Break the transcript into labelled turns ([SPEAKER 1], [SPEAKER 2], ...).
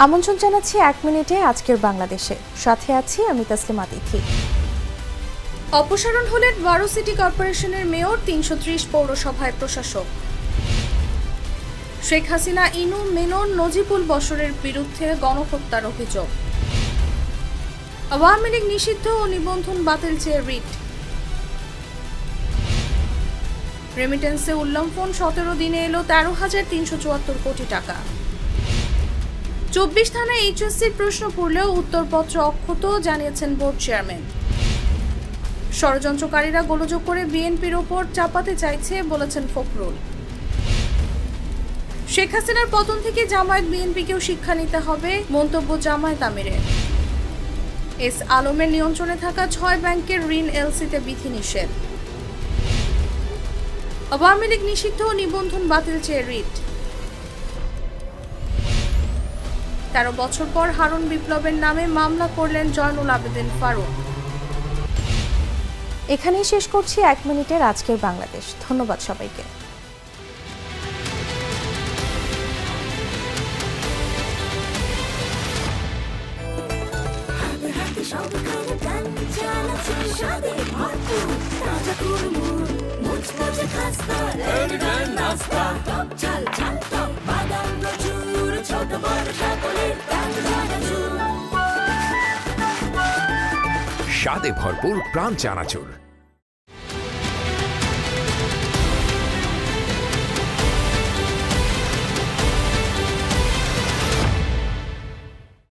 [SPEAKER 1] আমন্ত্রণ জানাচ্ছি 1 মিনিটে আজকের বাংলাদেশে। সাথে আছি আমি তাসলিমা তিথি। অপসারণ হলেন 12 সিটি কর্পোরেশনের মেয়র, 330 পৌরসভায় প্রশাসক। শেখ হাসিনা, ইনু, মেনন, নজিবুল বশরের বিরুদ্ধে গণহত্যার অভিযোগ। আওয়ামী লীগ নিষিদ্ধ ও নিবন্ধন বাতিল চেয়ে রিট। রেমিটেন্সে উল্লঙ্ঘন, 17 দিনে এলো 13,374 কোটি টাকা। 24 থানায় এইচএসসির প্রশ্ন পড়লেও উত্তরপত্র অক্ষত, জানিয়েছেন বোর্ড চেয়ারম্যান। ষড়যন্ত্রকারীরা গোলযোগ করে বিএনপির ওপর চাপাতে চাইছে, বলেছেন ফখরুল। শেখ হাসিনার পতন থেকে জামায়াত বিএনপিকেও শিক্ষা নিতে হবে, মন্তব্য জামায়াত আমিরের। এস আলমের নিয়ন্ত্রণে থাকা 6 ব্যাংকের ঋণ এলসিতে বিধিনিষেধ। আওয়ামী লীগ নিষিদ্ধ ও নিবন্ধন বাতিল চেয়ে রিট। 13 বছর পর হারুন বিপ্লবের নামে মামলা করলেন জয়নুল আবেদিন ফারুক। এখানেই শেষ করছি 1 মিনিটের আজকের বাংলাদেশ। ধন্যবাদ সবাইকে।
[SPEAKER 2] স্বাদে ভরপুর প্রাণ চানাচুর।